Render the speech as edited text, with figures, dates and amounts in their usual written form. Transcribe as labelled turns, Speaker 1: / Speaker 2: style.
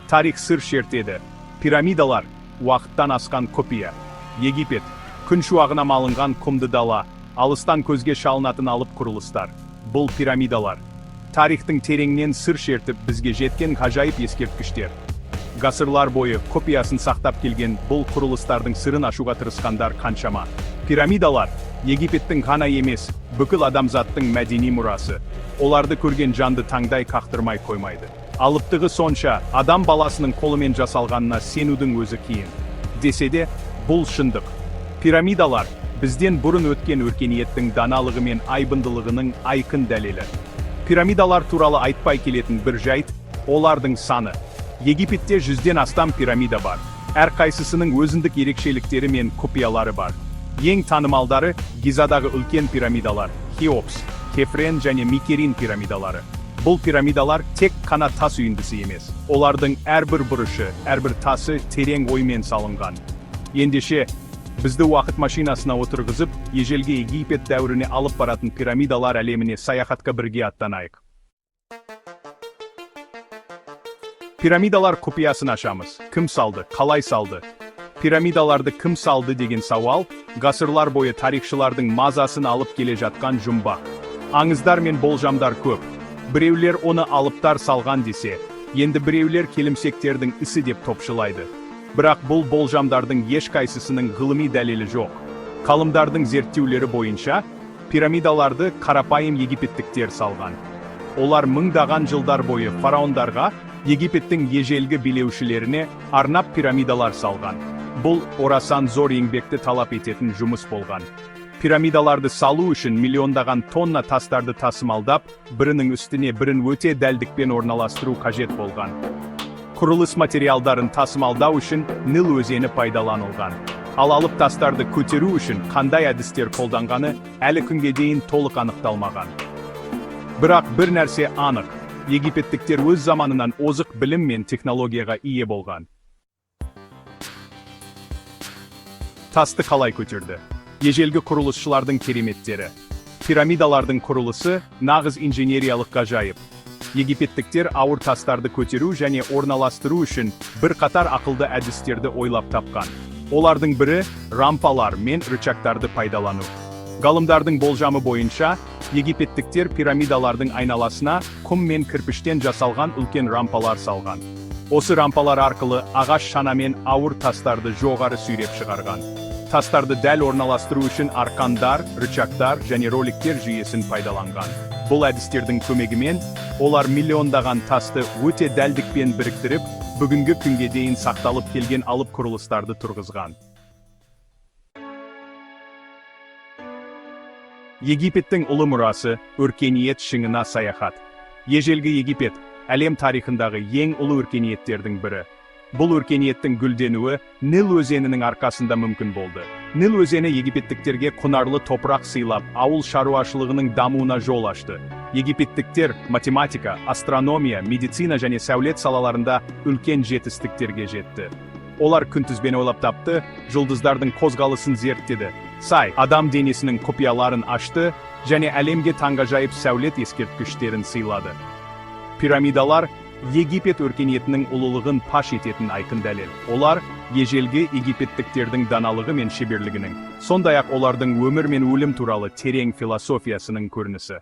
Speaker 1: Тарих сыр шертеді. Пирамидалар уақыттан асқан копия. Египет күн шуағына малынған құмды дала, алыстан көзге шалынатын алып құрылыстар. Бұл пирамидалар тарихтың тереңнен сыр шертіп бізге жеткен ғажайып ескерткіштер. Ғасырлар бойы копиясын сақтап келген бұл құрылыстардың сырын ашуға тырысқандар қаншама. Пирамидалар Египеттің ғана емес, бүкіл адамзаттың мәдени мұрасы. Оларды көрген жанды таңдай қақтырмай қоймайды. Алыптығы сонша, адам баласының қолымен жасалғанына сенудің өзі қиын. Десе де, бұл шындық. Пирамидалар бізден бұрын өткен өркениеттің даналығы мен айбындылығының айқын дәлелі. Пирамидалар туралы айтпай келетін бір жайт, олардың саны. Египетте 100-ден астам пирамида бар. Әрқайсысының өзіндік ерекшеліктері мен копиялары бар. Ең танымалдары Гизадағы үлкен пирамидалар, Хеопс, Кефрен және Микерин пирамидалары. Бұл пирамидалар тек қана тас үйіндісі емес. Олардың әрбір бұрышы, әрбір тасы терең оймен салынған. Ендеше, бізді уақыт машинасына отырғызып, ежелгі Египет дәуіріне алып баратын пирамидалар әлеміне саяхатқа бірге аттанайық. Пирамидалар копиясын ашамыз. Кім салды, қалай салды? Пирамидаларды кім салды деген сауал, ғасырлар бойы тарихшылардың мазасын алып келе жатқан жұмбақ. Аңыздар мен болжамдар көп. Біреулер оны алыптар салған десе, енді біреулер келімсектердің ісі деп топшылайды. Бірақ бұл болжамдардың ешқайсысының ғылыми дәлелі жоқ. Ғалымдардың зерттеулері бойынша, пирамидаларды қарапайым египеттіктер салған. Олар мыңдаған жылдар бойы фараондарға, Египеттің ежелгі билеушілеріне арнап пирамидалар салған. Бұл орасан зор еңбекті талап ететін жұмыс болған. Пирамидаларды салу үшін миллиондаған тонна тастарды тасымалдап, бірінің үстіне бірін өте дәлдікпен орналастыру қажет болған. Құрылыс материалдарын тасымалдау үшін Нил өзені пайдаланылған. Ал алып тастарды көтеру үшін қандай әдістер қолданғаны әлі күнге дейін толық анықталмаған. Бірақ бір нәрсе анық. Египеттіктер өз заманынан озық білім мен технологияға ие болған. Тасты қалай көтерді? Ежелгі құрылысшылардың кереметтері. Пирамидалардың құрылысы нағыз инженериялық ғажайып. Египеттіктер ауыр тастарды көтеру және орналастыру үшін бір қатар ақылды әдістерді ойлап тапқан. Олардың бірі рампалар мен рычагтарды пайдалану. Ғалымдардың болжамы бойынша, египеттіктер пирамидалардың айналасына құм мен кірпіштен жасалған үлкен рампалар салған. Осы рампалар арқылы ағаш шанамен ауыр тастарды жоғары сүйреп шығарған. Тастарды дәл орналастыру үшін арқандар, рычагтар және роликтер жүйесін пайдаланған. Бұл әдістердің көмегімен, олар миллиондаған тасты өте дәлдікпен біріктіріп, бүгінгі күнге дейін сақталып келген алып құрылыстарды тұрғызған. Египеттің ұлы мұрасы өркениет шыңына саяхат. Ежелгі Египет әлем тарихындағы ең ұлы өркениеттердің бірі. Бұл өркениеттің гүлденуі Нил өзенінің арқасында мүмкін болды. Нил өзені египеттіктерге құнарлы топырақ сыйлап, ауыл шаруашылығының дамуына жол ашты. Египеттіктер математика, астрономия, медицина және сәулет салаларында үлкен жетістіктерге жетті. Олар күнтізбені ойлап тапты, жұлдыздардың қозғалысын зерттеді. Адам денесінің копияларын ашты және әлемге таңғажайып сәулет ескерткіштерін сыйлады. Пирамидалар Египет өркениетінің ұлылығын паш ететін айқын дәлел. Олар ежелгі египеттіктердің даналығы мен шеберлігінің, сондай-ақ олардың өмір мен өлім туралы терең философиясының көрінісі.